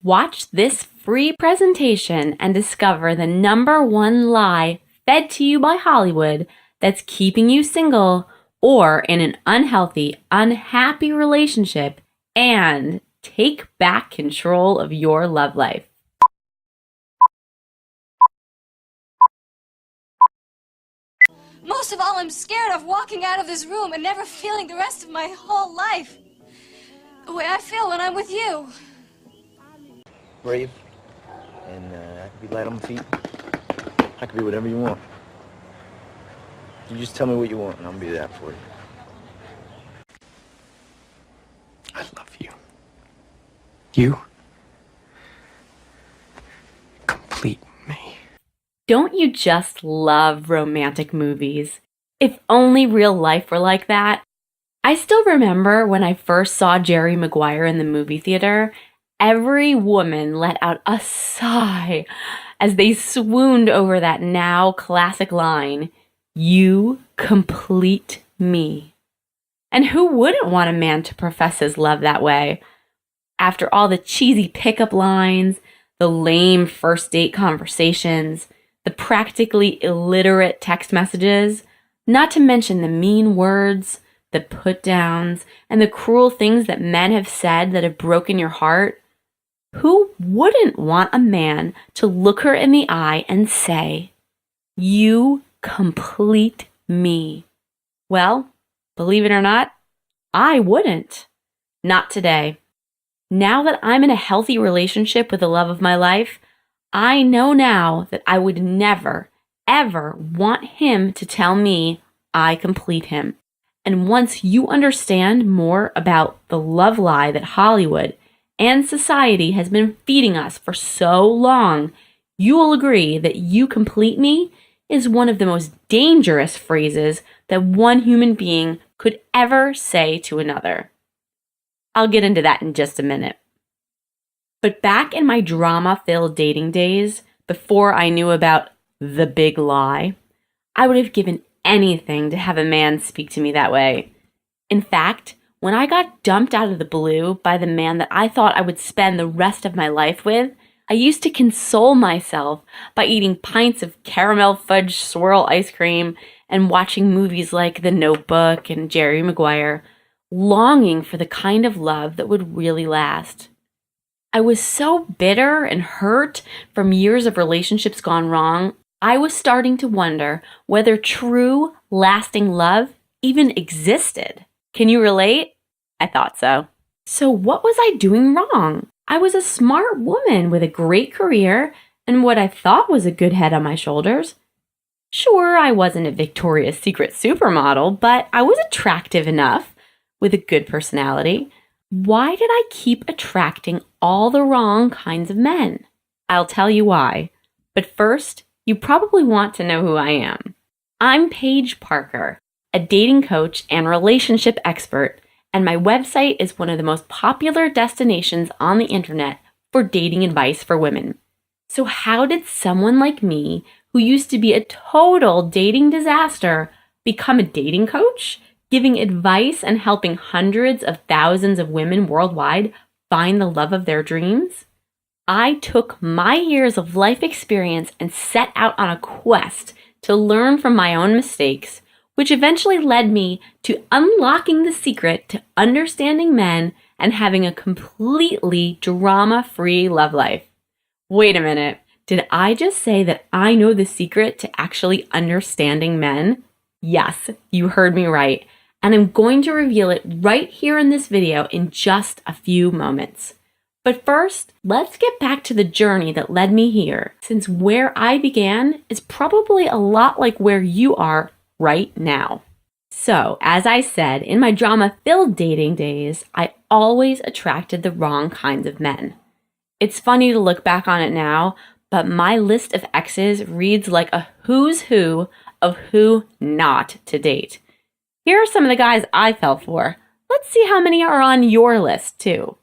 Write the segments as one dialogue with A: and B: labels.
A: Watch this free presentation and discover the #1 lie fed to you by Hollywood that's keeping you single or in an unhealthy, unhappy relationship, and take back control of your love life.
B: Most of all, I'm scared of walking out of this room and never feeling the rest of my whole life the way I feel when I'm with you.
C: Brave, and I can be light on my feet. I can be whatever you want. You just tell me what you want, and I'll be there for you.
D: I love you. You complete me.
A: Don't you just love romantic movies? If only real life were like that. I still remember when I first saw Jerry Maguire in the movie theater, every woman let out a sigh as they swooned over that now classic line, "You complete me." And who wouldn't want a man to profess his love that way? After all the cheesy pickup lines, the lame first date conversations, the practically illiterate text messages, not to mention the mean words, the put-downs, and the cruel things that men have said that have broken your heart, who wouldn't want a man to look her in the eye and say, "You complete me"? Well, believe it or not, I wouldn't. Not today. Now that I'm in a healthy relationship with the love of my life, I know now that I would never, ever want him to tell me I complete him. And once you understand more about the love lie that Hollywood and society has been feeding us for so long, you will agree that "you complete me" is one of the most dangerous phrases that one human being could ever say to another. I'll get into that in just a minute. But back in my drama-filled dating days, before I knew about the big lie, I would have given anything to have a man speak to me that way. In fact, when I got dumped out of the blue by the man that I thought I would spend the rest of my life with, I used to console myself by eating pints of caramel fudge swirl ice cream and watching movies like The Notebook and Jerry Maguire, longing for the kind of love that would really last. I was so bitter and hurt from years of relationships gone wrong, I was starting to wonder whether true, lasting love even existed. Can you relate? I thought so. So what was I doing wrong? I was a smart woman with a great career and what I thought was a good head on my shoulders. Sure, I wasn't a Victoria's Secret supermodel, but I was attractive enough with a good personality. Why did I keep attracting all the wrong kinds of men? I'll tell you why. But first, you probably want to know who I am. I'm Paige Parker, a dating coach and relationship expert, and my website is one of the most popular destinations on the internet for dating advice for women. So how did someone like me, who used to be a total dating disaster, become a dating coach, giving advice and helping hundreds of thousands of women worldwide find the love of their dreams? I took my years of life experience and set out on a quest to learn from my own mistakes, which eventually led me to unlocking the secret to understanding men and having a completely drama-free love life. Wait a minute, did I just say that I know the secret to actually understanding men? Yes, you heard me right, and I'm going to reveal it right here in this video in just a few moments. But first, let's get back to the journey that led me here, since where I began is probably a lot like where you are right now. So, as I said, in my drama-filled dating days, I always attracted the wrong kinds of men. It's funny to look back on it now, but my list of exes reads like a who's who of who not to date. Here are some of the guys I fell for. Let's see how many are on your list, too.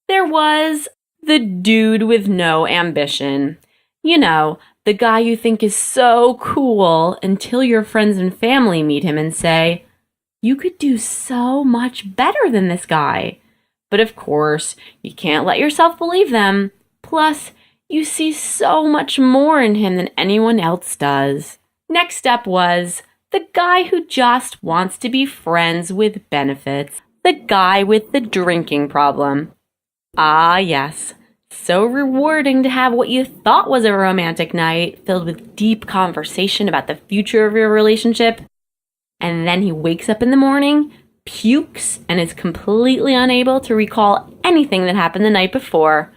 A: There was the dude with no ambition. You know, the guy you think is so cool until your friends and family meet him and say, "You could do so much better than this guy." But of course, you can't let yourself believe them. Plus, you see so much more in him than anyone else does. Next step was the guy who just wants to be friends with benefits. The guy with the drinking problem. Ah, yes. So rewarding to have what you thought was a romantic night filled with deep conversation about the future of your relationship. And then he wakes up in the morning, pukes, and is completely unable to recall anything that happened the night before.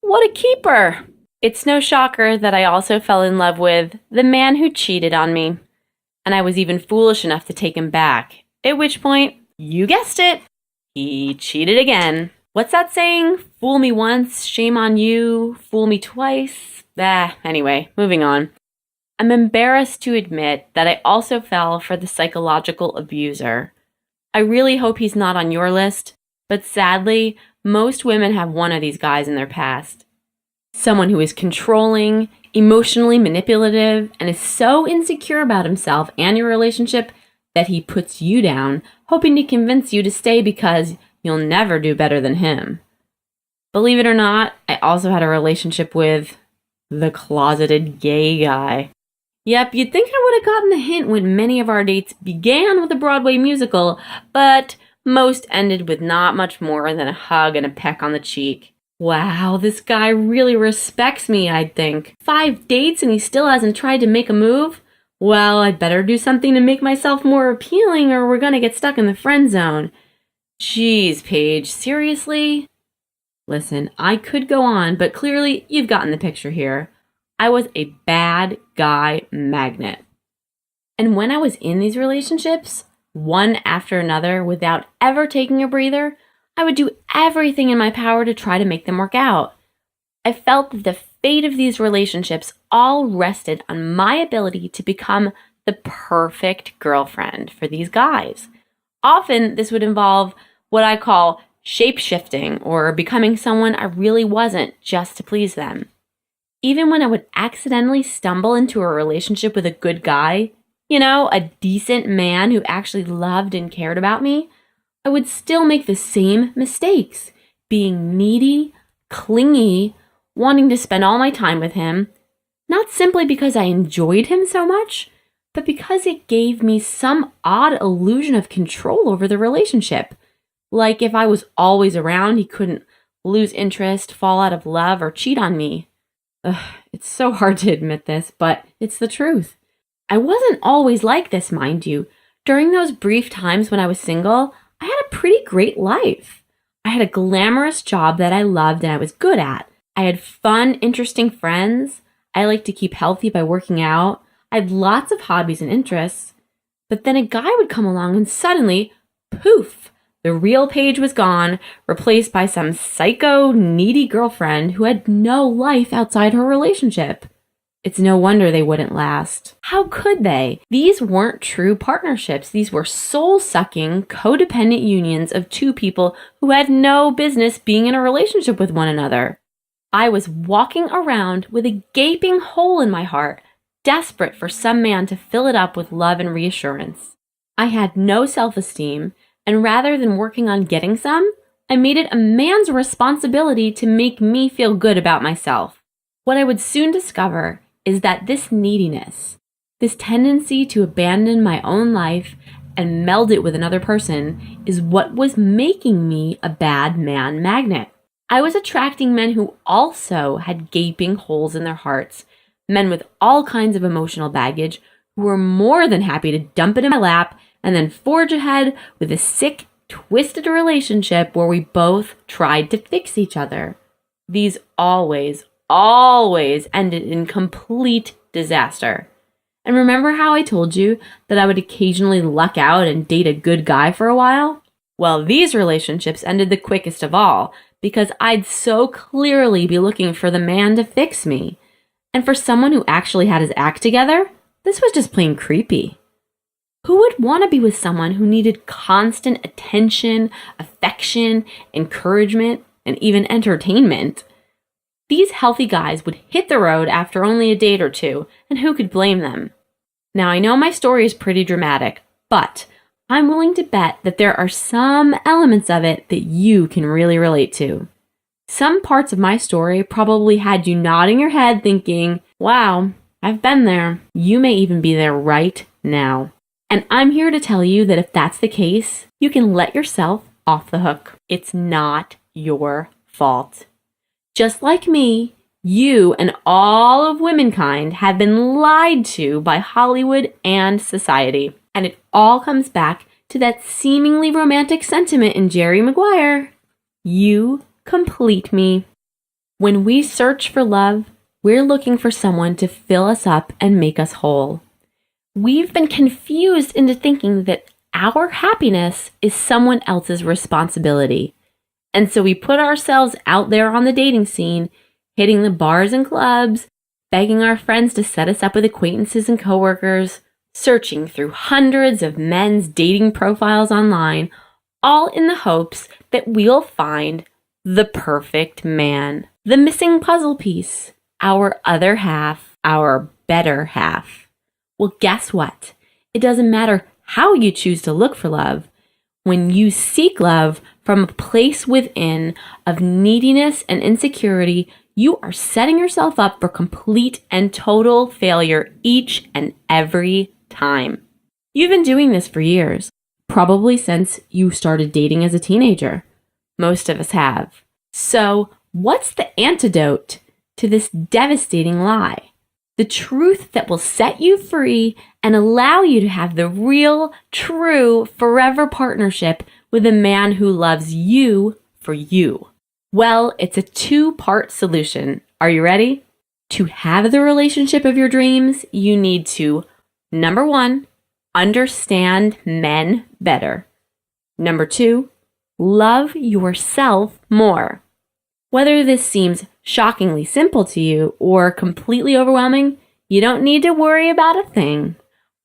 A: What a keeper! It's no shocker that I also fell in love with the man who cheated on me. And I was even foolish enough to take him back. At which point, you guessed it, he cheated again. What's that saying? Fool me once, shame on you. Fool me twice. Anyway, moving on. I'm embarrassed to admit that I also fell for the psychological abuser. I really hope he's not on your list, but sadly, most women have one of these guys in their past. Someone who is controlling, emotionally manipulative, and is so insecure about himself and your relationship that he puts you down, hoping to convince you to stay because you'll never do better than him. Believe it or not, I also had a relationship with the closeted gay guy. Yep, you'd think I would have gotten the hint when many of our dates began with a Broadway musical, but most ended with not much more than a hug and a peck on the cheek. Wow, this guy really respects me, I'd think. 5 dates and he still hasn't tried to make a move? Well, I'd better do something to make myself more appealing or we're gonna get stuck in the friend zone. Jeez, Paige, seriously? Listen, I could go on, but clearly you've gotten the picture here. I was a bad guy magnet. And when I was in these relationships, one after another, without ever taking a breather, I would do everything in my power to try to make them work out. I felt that the fate of these relationships all rested on my ability to become the perfect girlfriend for these guys. Often, this would involve what I call shape-shifting or becoming someone I really wasn't just to please them. Even when I would accidentally stumble into a relationship with a good guy, a decent man who actually loved and cared about me, I would still make the same mistakes, being needy, clingy, wanting to spend all my time with him, not simply because I enjoyed him so much, but because it gave me some odd illusion of control over the relationship. Like if I was always around, he couldn't lose interest, fall out of love, or cheat on me. It's so hard to admit this, but it's the truth. I wasn't always like this, mind you. During those brief times when I was single, I had a pretty great life. I had a glamorous job that I loved and I was good at. I had fun, interesting friends. I liked to keep healthy by working out. I had lots of hobbies and interests. But then a guy would come along and suddenly, poof, the real Paige was gone, replaced by some psycho, needy girlfriend who had no life outside her relationship. It's no wonder they wouldn't last. How could they? These weren't true partnerships. These were soul-sucking, codependent unions of two people who had no business being in a relationship with one another. I was walking around with a gaping hole in my heart, desperate for some man to fill it up with love and reassurance. I had no self-esteem, and rather than working on getting some, I made it a man's responsibility to make me feel good about myself. What I would soon discover is that this neediness, this tendency to abandon my own life and meld it with another person, is what was making me a bad man magnet. I was attracting men who also had gaping holes in their hearts, men with all kinds of emotional baggage who were more than happy to dump it in my lap and then forge ahead with a sick, twisted relationship where we both tried to fix each other. These always ended in complete disaster. And remember how I told you that I would occasionally luck out and date a good guy for a while? Well, these relationships ended the quickest of all because I'd so clearly be looking for the man to fix me. And for someone who actually had his act together, this was just plain creepy. Who would want to be with someone who needed constant attention, affection, encouragement, and even entertainment? These healthy guys would hit the road after only a date or two, and who could blame them? Now, I know my story is pretty dramatic, but I'm willing to bet that there are some elements of it that you can really relate to. Some parts of my story probably had you nodding your head thinking, wow, I've been there. You may even be there right now. And I'm here to tell you that if that's the case, you can let yourself off the hook. It's not your fault. Just like me, you and all of womankind have been lied to by Hollywood and society. And it all comes back to that seemingly romantic sentiment in Jerry Maguire. You complete me. When we search for love, we're looking for someone to fill us up and make us whole. We've been confused into thinking that our happiness is someone else's responsibility. And so we put ourselves out there on the dating scene, hitting the bars and clubs, begging our friends to set us up with acquaintances and coworkers, searching through hundreds of men's dating profiles online, all in the hopes that we'll find the perfect man, the missing puzzle piece, our other half, our better half. Well, guess what? It doesn't matter how you choose to look for love. When you seek love from a place within of neediness and insecurity, you are setting yourself up for complete and total failure each and every time. You've been doing this for years, probably since you started dating as a teenager. Most of us have. So, what's the antidote to this devastating lie? The truth that will set you free and allow you to have the real, true, forever partnership with a man who loves you for you. Well, it's a two-part solution. Are you ready? To have the relationship of your dreams, you need to, number 1, understand men better. Number 2, love yourself more. Whether this seems shockingly simple to you or completely overwhelming, you don't need to worry about a thing.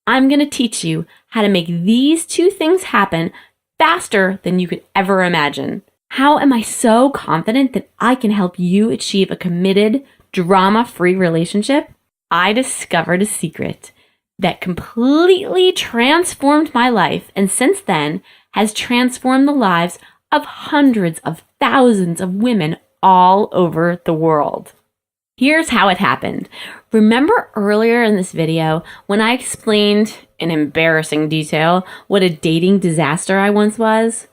A: I'm going to teach you how to make these two things happen faster than you could ever imagine. How am I so confident that I can help you achieve a committed, drama-free relationship? I discovered a secret that completely transformed my life and since then has transformed the lives of hundreds of thousands of women all over the world. Here's how it happened. Remember earlier in this video when I explained in embarrassing detail what a dating disaster I once was?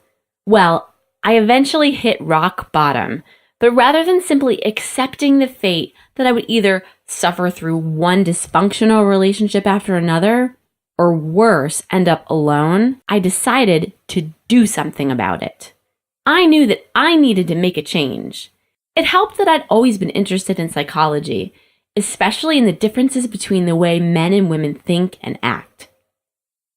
A: Well, I eventually hit rock bottom, but rather than simply accepting the fate that I would either suffer through one dysfunctional relationship after another, or worse, end up alone, I decided to do something about it. I knew that I needed to make a change. It helped that I'd always been interested in psychology, especially in the differences between the way men and women think and act.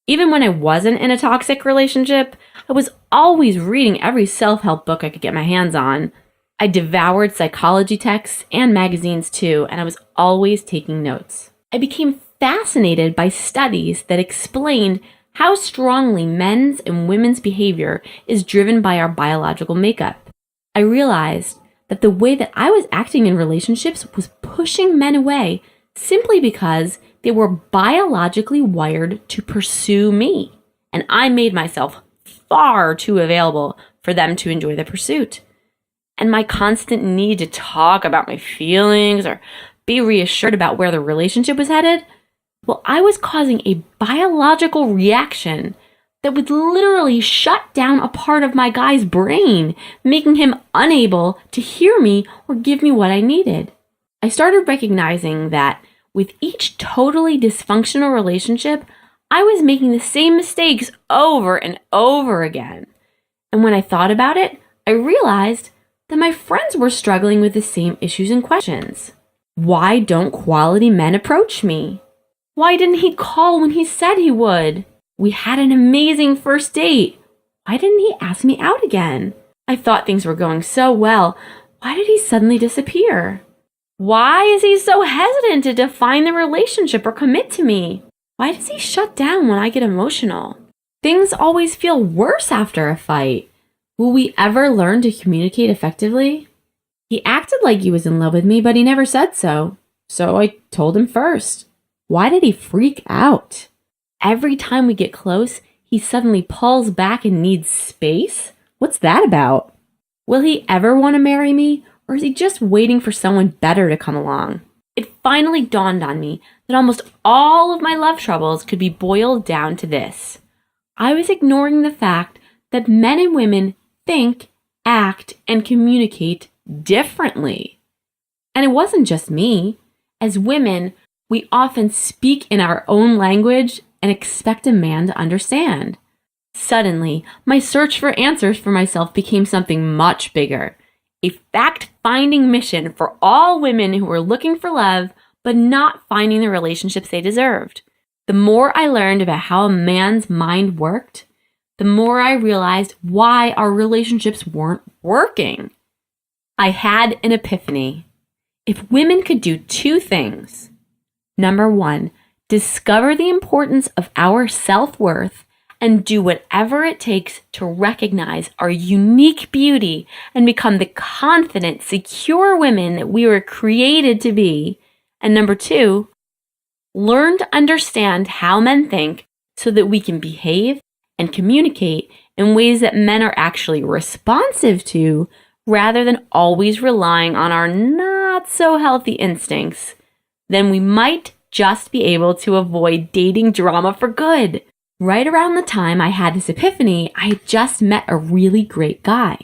A: Even when I wasn't in a toxic relationship, I was always reading every self-help book I could get my hands on. I devoured psychology texts and magazines too, and I was always taking notes. I became fascinated by studies that explained how strongly men's and women's behavior is driven by our biological makeup. I realized that the way that I was acting in relationships was pushing men away simply because they were biologically wired to pursue me, and I made myself far too available for them to enjoy the pursuit. And my constant need to talk about my feelings or be reassured about where the relationship was headed, well, I was causing a biological reaction that would literally shut down a part of my guy's brain, making him unable to hear me or give me what I needed. I started recognizing that with each totally dysfunctional relationship, I was making the same mistakes over and over again. And when I thought about it, I realized that my friends were struggling with the same issues and questions. Why don't quality men approach me? Why didn't he call when he said he would? We had an amazing first date. Why didn't he ask me out again? I thought things were going so well. Why did he suddenly disappear? Why is he so hesitant to define the relationship or commit to me? Why does he shut down when I get emotional? Things always feel worse after a fight. Will we ever learn to communicate effectively? He acted like he was in love with me, but he never said so. So I told him first. Why did he freak out? Every time we get close, he suddenly pulls back and needs space? What's that about? Will he ever want to marry me, or is he just waiting for someone better to come along? It finally dawned on me that almost all of my love troubles could be boiled down to this. I was ignoring the fact that men and women think, act, and communicate differently. And it wasn't just me. As women, we often speak in our own language and expect a man to understand. Suddenly, my search for answers for myself became something much bigger. A fact-finding mission for all women who were looking for love, but not finding the relationships they deserved. The more I learned about how a man's mind worked, the more I realized why our relationships weren't working. I had an epiphany. If women could do two things, number one, discover the importance of our self-worth and do whatever it takes to recognize our unique beauty and become the confident, secure women that we were created to be. And number two, learn to understand how men think so that we can behave and communicate in ways that men are actually responsive to rather than always relying on our not so healthy instincts. Then we might just be able to avoid dating drama for good. Right around the time I had this epiphany, I had just met a really great guy.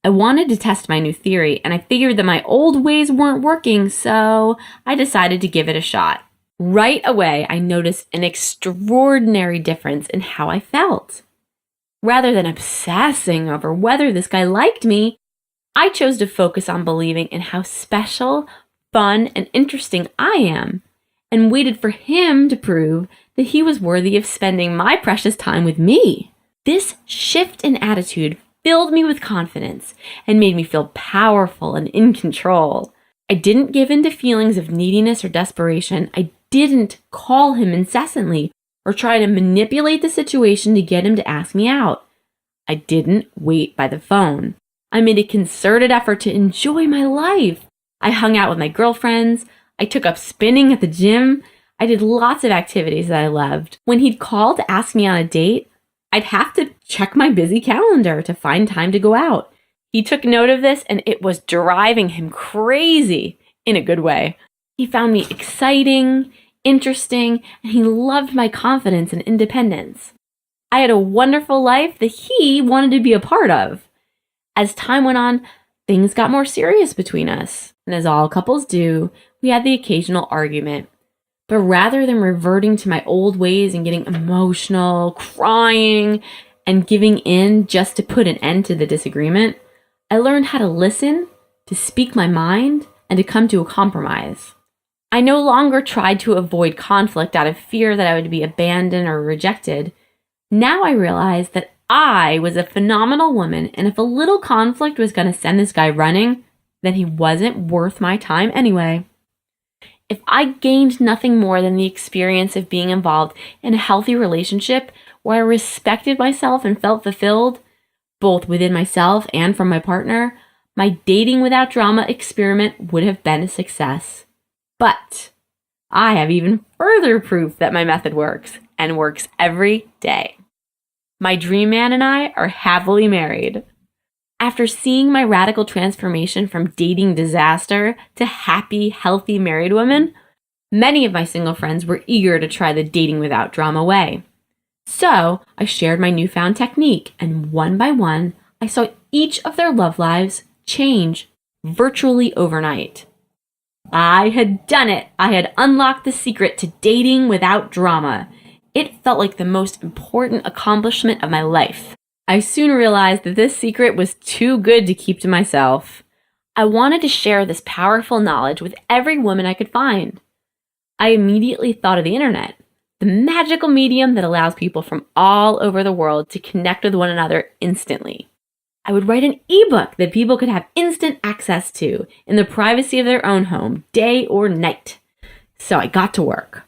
A: I wanted to test my new theory, and I figured that my old ways weren't working, so I decided to give it a shot. Right away, I noticed an extraordinary difference in how I felt. Rather than obsessing over whether this guy liked me, I chose to focus on believing in how special, fun, and interesting I am, and waited for him to prove that he was worthy of spending my precious time with me. This shift in attitude filled me with confidence and made me feel powerful and in control. I didn't give in to feelings of neediness or desperation. I didn't call him incessantly or try to manipulate the situation to get him to ask me out. I didn't wait by the phone. I made a concerted effort to enjoy my life. I hung out with my girlfriends. I took up spinning at the gym. I did lots of activities that I loved. When he'd call to ask me on a date, I'd have to check my busy calendar to find time to go out. He took note of this, and it was driving him crazy in a good way. He found me exciting, interesting, and he loved my confidence and independence. I had a wonderful life that he wanted to be a part of. As time went on, things got more serious between us. And as all couples do, we had the occasional argument. But rather than reverting to my old ways and getting emotional, crying, and giving in just to put an end to the disagreement, I learned how to listen, to speak my mind, and to come to a compromise. I no longer tried to avoid conflict out of fear that I would be abandoned or rejected. Now I realized that I was a phenomenal woman, and if a little conflict was going to send this guy running, then he wasn't worth my time anyway. If I gained nothing more than the experience of being involved in a healthy relationship where I respected myself and felt fulfilled, both within myself and from my partner, my dating without drama experiment would have been a success. But I have even further proof that my method works, and works every day. My dream man and I are happily married. After seeing my radical transformation from dating disaster to happy, healthy married woman, many of my single friends were eager to try the dating without drama way. So I shared my newfound technique, and one by one, I saw each of their love lives change virtually overnight. I had done it. I had unlocked the secret to dating without drama. It felt like the most important accomplishment of my life. I soon realized that this secret was too good to keep to myself. I wanted to share this powerful knowledge with every woman I could find. I immediately thought of the internet, the magical medium that allows people from all over the world to connect with one another instantly. I would write an ebook that people could have instant access to in the privacy of their own home, day or night. So I got to work.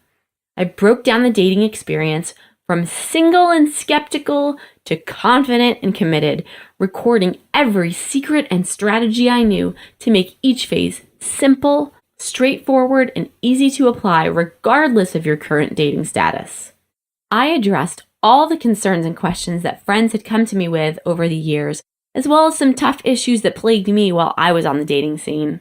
A: I broke down the dating experience from single and skeptical to confident and committed, recording every secret and strategy I knew to make each phase simple, straightforward, and easy to apply regardless of your current dating status. I addressed all the concerns and questions that friends had come to me with over the years, as well as some tough issues that plagued me while I was on the dating scene.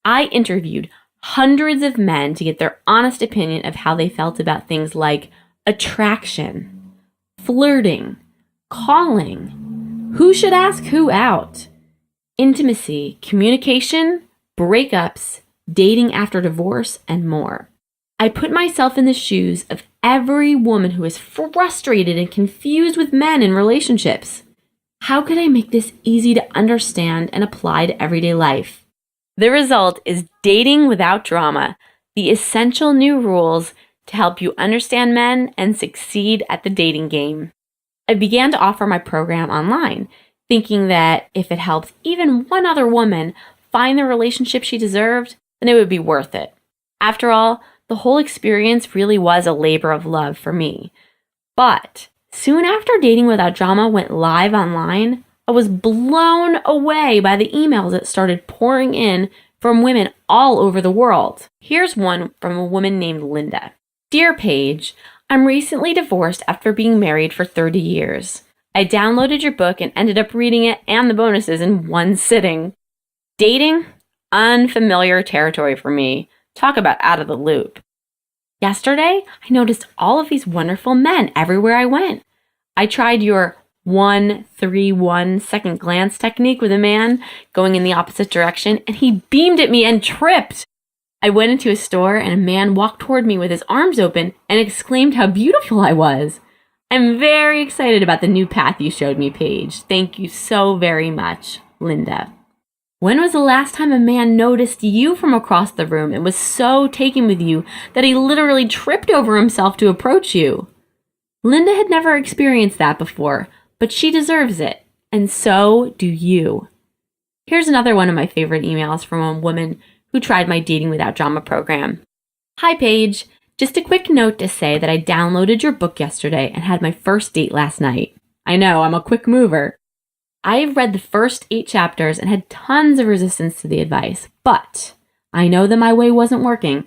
A: I interviewed hundreds of men to get their honest opinion of how they felt about things like attraction, flirting, calling, who should ask who out, intimacy, communication, breakups, dating after divorce, and more. I put myself in the shoes of every woman who is frustrated and confused with men in relationships. How could I make this easy to understand and apply to everyday life? The result is Dating Without Drama, the essential new rules to help you understand men and succeed at the dating game. I began to offer my program online, thinking that if it helped even one other woman find the relationship she deserved, then it would be worth it. After all, the whole experience really was a labor of love for me. But soon after Dating Without Drama went live online, I was blown away by the emails that started pouring in from women all over the world. Here's one from a woman named Linda. Dear Paige, I'm recently divorced after being married for 30 years. I downloaded your book and ended up reading it and the bonuses in one sitting. Dating? Unfamiliar territory for me. Talk about out of the loop. Yesterday, I noticed all of these wonderful men everywhere I went. I tried your 1-3-1 second glance technique with a man going in the opposite direction, and he beamed at me and tripped. I went into a store and a man walked toward me with his arms open and exclaimed how beautiful I was. I'm very excited about the new path you showed me, Paige. Thank you so very much, Linda. When was the last time a man noticed you from across the room and was so taken with you that he literally tripped over himself to approach you? Linda had never experienced that before, but she deserves it, and so do you. Here's another one of my favorite emails from a woman who tried my Dating Without Drama program. Hi, Paige. Just a quick note to say that I downloaded your book yesterday and had my first date last night. I know, I'm a quick mover. I've read the first 8 chapters and had tons of resistance to the advice, but I know that my way wasn't working,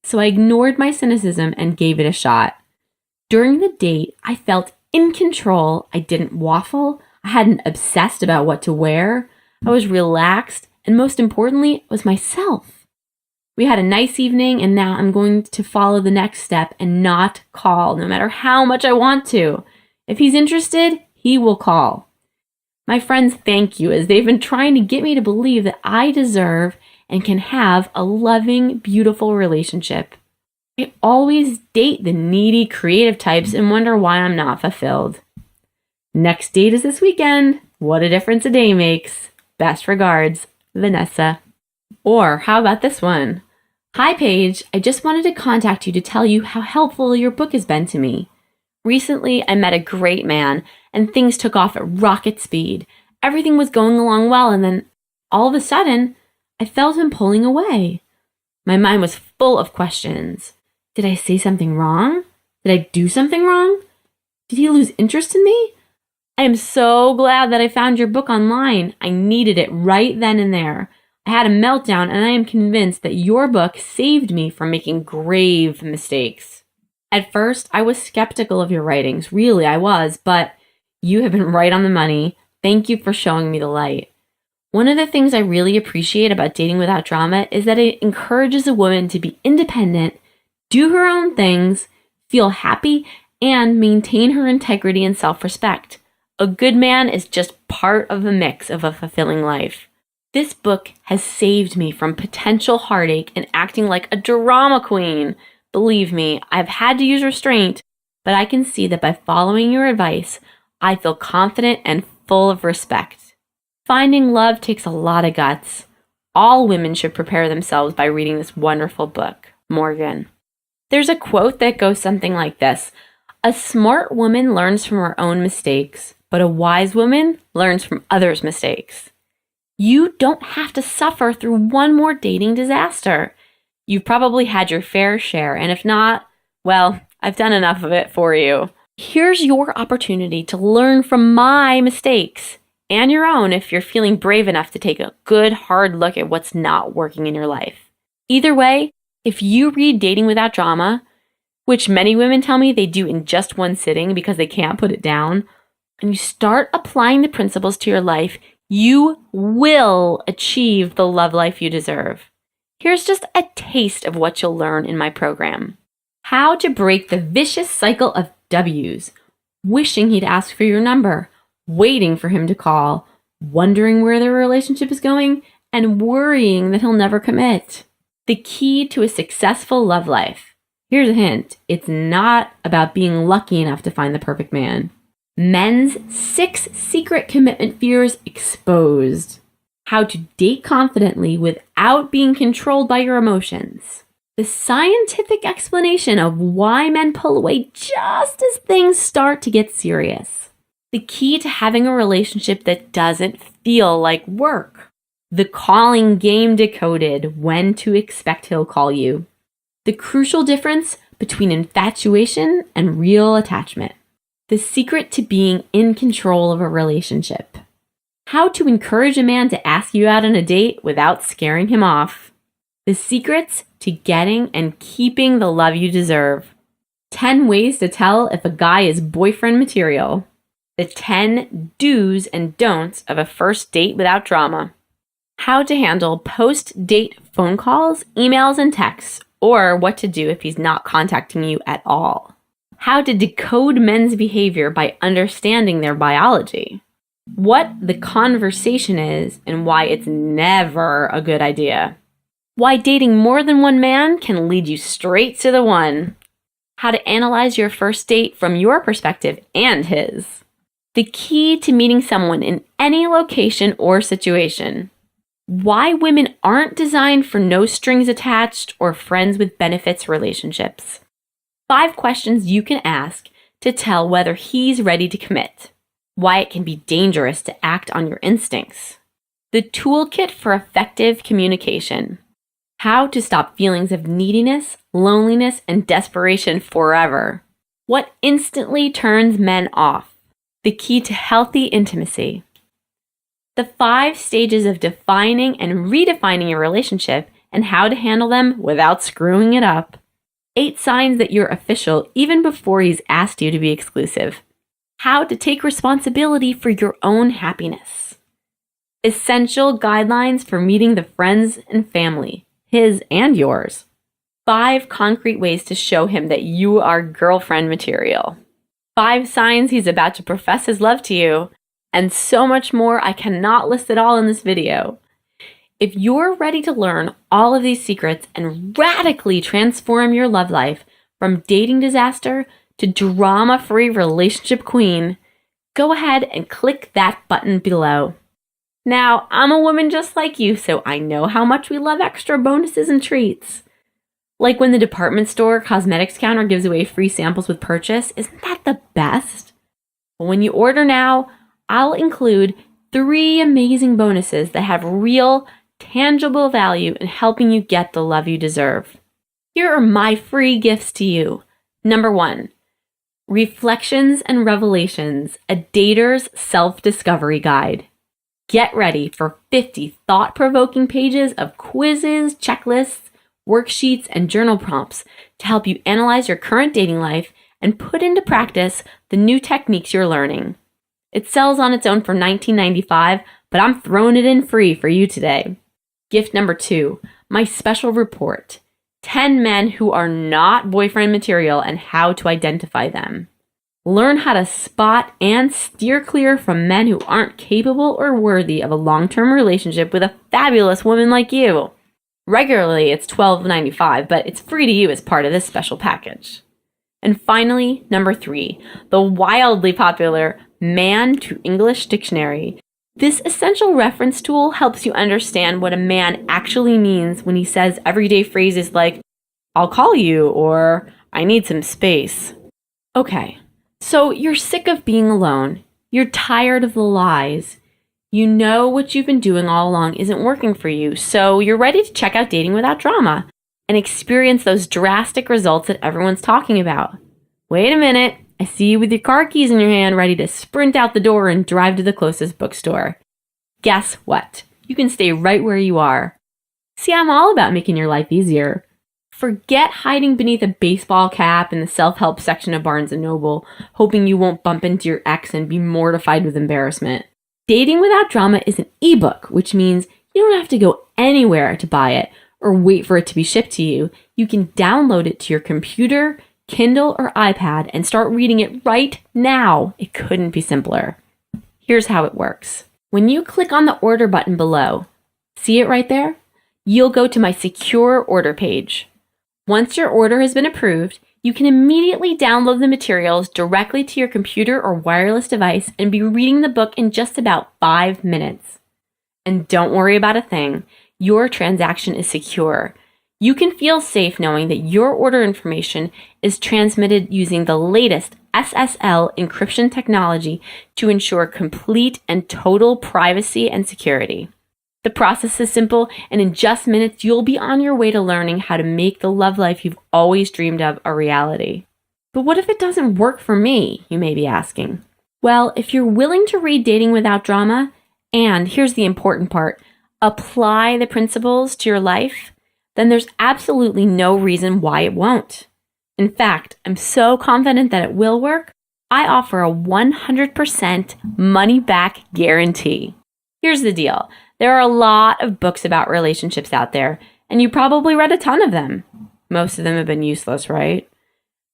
A: so I ignored my cynicism and gave it a shot. During the date, I felt in control. I didn't waffle. I hadn't obsessed about what to wear. I was relaxed, and most importantly, was myself. We had a nice evening, and now I'm going to follow the next step and not call, no matter how much I want to. If he's interested, he will call. My friends thank you, as they've been trying to get me to believe that I deserve and can have a loving, beautiful relationship. I always date the needy, creative types and wonder why I'm not fulfilled. Next date is this weekend. What a difference a day makes. Best regards, Vanessa. Or how about this one? Hi, Paige. I just wanted to contact you to tell you how helpful your book has been to me. Recently, I met a great man, and things took off at rocket speed. Everything was going along well, and then, all of a sudden, I felt him pulling away. My mind was full of questions. Did I say something wrong? Did I do something wrong? Did he lose interest in me? I am so glad that I found your book online. I needed it right then and there. I had a meltdown, and I am convinced that your book saved me from making grave mistakes. At first, I was skeptical of your writings. Really, I was, but you have been right on the money. Thank you for showing me the light. One of the things I really appreciate about Dating Without Drama is that it encourages a woman to be independent, do her own things, feel happy, and maintain her integrity and self-respect. A good man is just part of the mix of a fulfilling life. This book has saved me from potential heartache and acting like a drama queen. Believe me, I've had to use restraint, but I can see that by following your advice, I feel confident and full of respect. Finding love takes a lot of guts. All women should prepare themselves by reading this wonderful book. Morgan. There's a quote that goes something like this: a smart woman learns from her own mistakes, but a wise woman learns from others' mistakes. You don't have to suffer through one more dating disaster. You've probably had your fair share, and if not, well, I've done enough of it for you. Here's your opportunity to learn from my mistakes, and your own if you're feeling brave enough to take a good, hard look at what's not working in your life. Either way, if you read Dating Without Drama, which many women tell me they do in just one sitting because they can't put it down, and you start applying the principles to your life, you will achieve the love life you deserve. Here's just a taste of what you'll learn in my program. How to break the vicious cycle of W's, wishing he'd ask for your number, waiting for him to call, wondering where their relationship is going, and worrying that he'll never commit. The key to a successful love life. Here's a hint. It's not about being lucky enough to find the perfect man. Men's 6 secret commitment fears exposed. How to date confidently without being controlled by your emotions. The scientific explanation of why men pull away just as things start to get serious. The key to having a relationship that doesn't feel like work. The calling game decoded, when to expect he'll call you. The crucial difference between infatuation and real attachment. The secret to being in control of a relationship. How to encourage a man to ask you out on a date without scaring him off. The secrets to getting and keeping the love you deserve. 10 ways to tell if a guy is boyfriend material. The 10 do's and don'ts of a first date without drama. How to handle post-date phone calls, emails, and texts, or what to do if he's not contacting you at all. How to decode men's behavior by understanding their biology. What the conversation is and why it's never a good idea. Why dating more than one man can lead you straight to the one. How to analyze your first date from your perspective and his. The key to meeting someone in any location or situation. Why women aren't designed for no strings attached or friends with benefits relationships. 5 questions you can ask to tell whether he's ready to commit. Why it can be dangerous to act on your instincts. The toolkit for effective communication. How to stop feelings of neediness, loneliness, and desperation forever. What instantly turns men off. The key to healthy intimacy. The 5 stages of defining and redefining a relationship and how to handle them without screwing it up. 8 signs that you're official even before he's asked you to be exclusive. How to take responsibility for your own happiness. Essential guidelines for meeting the friends and family, his and yours. 5 concrete ways to show him that you are girlfriend material. 5 signs he's about to profess his love to you, and so much more. I cannot list it all in this video. If you're ready to learn all of these secrets and radically transform your love life from dating disaster to drama-free relationship queen, go ahead and click that button below. Now, I'm a woman just like you, so I know how much we love extra bonuses and treats. Like when the department store cosmetics counter gives away free samples with purchase. Isn't that the best? Well, when you order now, I'll include 3 amazing bonuses that have real, tangible value in helping you get the love you deserve. Here are my free gifts to you. Number 1, Reflections and Revelations, a dater's self-discovery guide. Get ready for 50 thought-provoking pages of quizzes, checklists, worksheets, and journal prompts to help you analyze your current dating life and put into practice the new techniques you're learning. It sells on its own for $19.95, but I'm throwing it in free for you today. Gift number 2, my special report, 10 men who are not boyfriend material and how to identify them. Learn how to spot and steer clear from men who aren't capable or worthy of a long-term relationship with a fabulous woman like you. Regularly, it's $12.95, but it's free to you as part of this special package. And finally, number 3, the wildly popular Man to English Dictionary. This essential reference tool helps you understand what a man actually means when he says everyday phrases like, "I'll call you," or "I need some space." Okay, so you're sick of being alone. You're tired of the lies. You know what you've been doing all along isn't working for you, so you're ready to check out Dating Without Drama and experience those drastic results that everyone's talking about. Wait a minute. I see you with your car keys in your hand, ready to sprint out the door and drive to the closest bookstore. Guess what? You can stay right where you are. See, I'm all about making your life easier. Forget hiding beneath a baseball cap in the self-help section of Barnes & Noble, hoping you won't bump into your ex and be mortified with embarrassment. Dating Without Drama is an ebook, which means you don't have to go anywhere to buy it or wait for it to be shipped to you. You can download it to your computer, Kindle, or iPad and start reading it right now. It couldn't be simpler. Here's how it works. When you click on the order button below, see it right there? You'll go to my secure order page. Once your order has been approved, you can immediately download the materials directly to your computer or wireless device and be reading the book in just about 5 minutes. And don't worry about a thing. Your transaction is secure. You can feel safe knowing that your order information is transmitted using the latest SSL encryption technology to ensure complete and total privacy and security. The process is simple, and in just minutes, you'll be on your way to learning how to make the love life you've always dreamed of a reality. But what if it doesn't work for me, you may be asking? Well, if you're willing to read Dating Without Drama, and here's the important part, apply the principles to your life, then there's absolutely no reason why it won't. In fact, I'm so confident that it will work, I offer a 100% money-back guarantee. Here's the deal. There are a lot of books about relationships out there, and you probably read a ton of them. Most of them have been useless, right?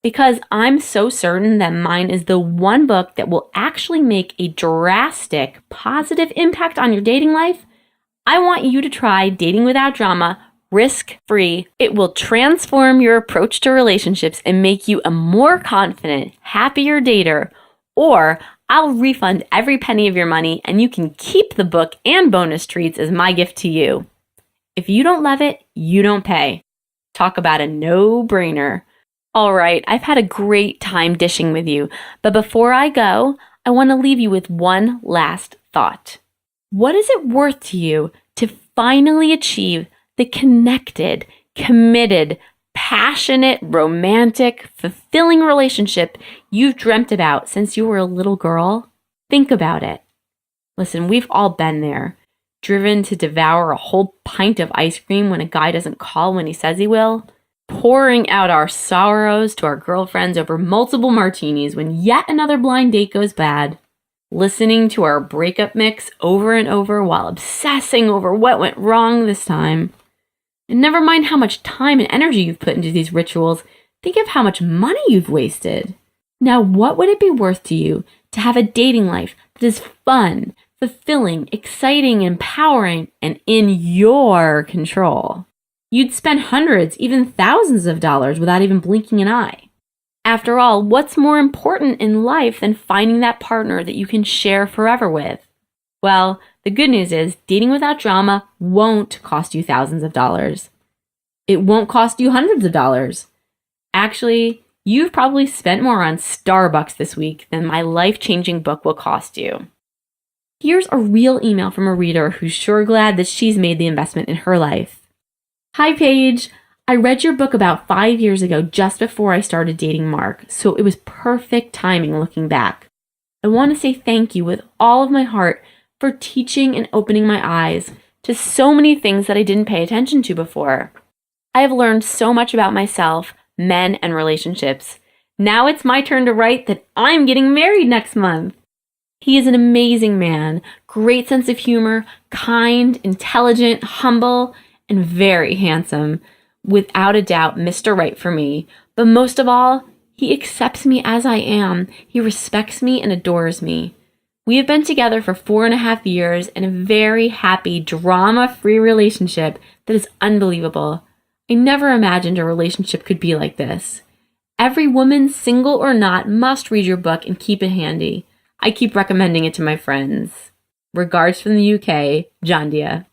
A: Because I'm so certain that mine is the one book that will actually make a drastic, positive impact on your dating life, I want you to try Dating Without Drama risk-free. It will transform your approach to relationships and make you a more confident, happier dater, or I'll refund every penny of your money and you can keep the book and bonus treats as my gift to you. If you don't love it, you don't pay. Talk about a no-brainer. All right, I've had a great time dishing with you, but before I go, I want to leave you with one last thought. What is it worth to you to finally achieve the connected, committed, passionate, romantic, fulfilling relationship you've dreamt about since you were a little girl? Think about it. Listen, we've all been there. Driven to devour a whole pint of ice cream when a guy doesn't call when he says he will. Pouring out our sorrows to our girlfriends over multiple martinis when yet another blind date goes bad. Listening to our breakup mix over and over while obsessing over what went wrong this time. And never mind how much time and energy you've put into these rituals, think of how much money you've wasted. Now, what would it be worth to you to have a dating life that is fun, fulfilling, exciting, empowering, and in your control? You'd spend hundreds, even thousands of dollars without even blinking an eye. After all, what's more important in life than finding that partner that you can share forever with? Well, the good news is Dating Without Drama won't cost you thousands of dollars. It won't cost you hundreds of dollars. Actually, you've probably spent more on Starbucks this week than my life-changing book will cost you. Here's a real email from a reader who's sure glad that she's made the investment in her life. Hi, Paige. I read your book about 5 years ago, just before I started dating Mark, so it was perfect timing looking back. I want to say thank you with all of my heart for teaching and opening my eyes to so many things that I didn't pay attention to before. I have learned so much about myself, men, and relationships. Now it's my turn to write that I'm getting married next month. He is an amazing man, great sense of humor, kind, intelligent, humble, and very handsome. Without a doubt, Mr. Right for me. But most of all, he accepts me as I am. He respects me and adores me. We have been together for 4.5 years in a very happy, drama-free relationship that is unbelievable. I never imagined a relationship could be like this. Every woman, single or not, must read your book and keep it handy. I keep recommending it to my friends. Regards from the UK, Jandia.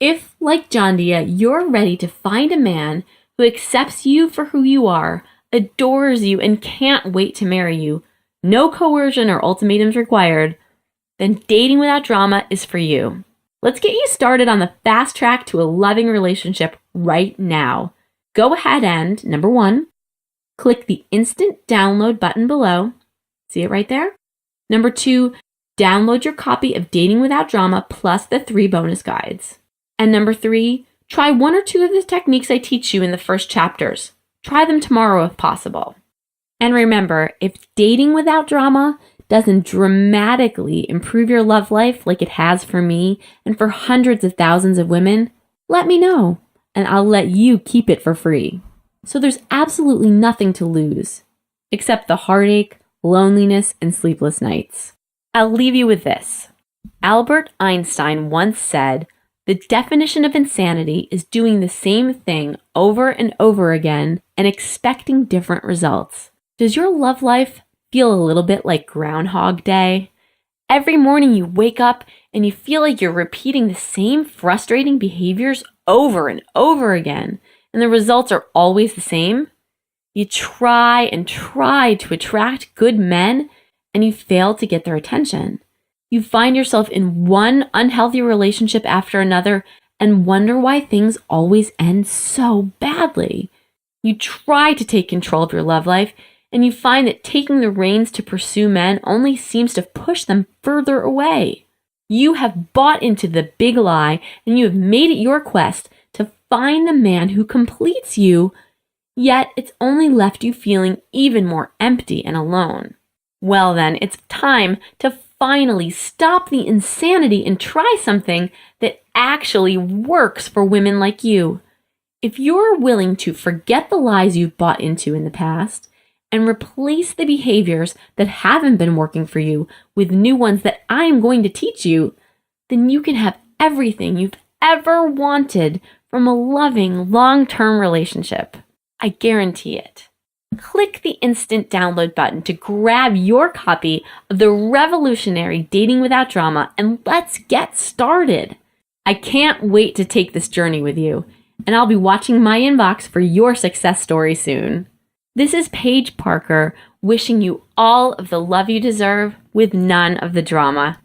A: If, like Jandia, you're ready to find a man who accepts you for who you are, adores you, and can't wait to marry you, no coercion or ultimatums required, then Dating Without Drama is for you. Let's get you started on the fast track to a loving relationship right now. Go ahead and, number 1, click the instant download button below. See it right there? Number 2, download your copy of Dating Without Drama plus the 3 bonus guides. And number 3, Try one or two of the techniques I teach you in the first chapters. Try them tomorrow if possible. And remember, if dating without drama doesn't dramatically improve your love life like it has for me and for hundreds of thousands of women, let me know, and I'll let you keep it for free. So there's absolutely nothing to lose, except the heartache, loneliness, and sleepless nights. I'll leave you with this. Albert Einstein once said, "The definition of insanity is doing the same thing over and over again and expecting different results." Does your love life feel a little bit like Groundhog Day? Every morning you wake up and you feel like you're repeating the same frustrating behaviors over and over again, and the results are always the same? You try and try to attract good men, and you fail to get their attention. You find yourself in one unhealthy relationship after another and wonder why things always end so badly. You try to take control of your love life, and you find that taking the reins to pursue men only seems to push them further away. You have bought into the big lie, and you have made it your quest to find the man who completes you, yet it's only left you feeling even more empty and alone. Well then, it's time to finally stop the insanity and try something that actually works for women like you. If you're willing to forget the lies you've bought into in the past and replace the behaviors that haven't been working for you with new ones that I am going to teach you, then you can have everything you've ever wanted from a loving, long-term relationship. I guarantee it. Click the instant download button to grab your copy of the revolutionary Dating Without Drama, and let's get started. I can't wait to take this journey with you, and I'll be watching my inbox for your success story soon. This is Paige Parker wishing you all of the love you deserve with none of the drama.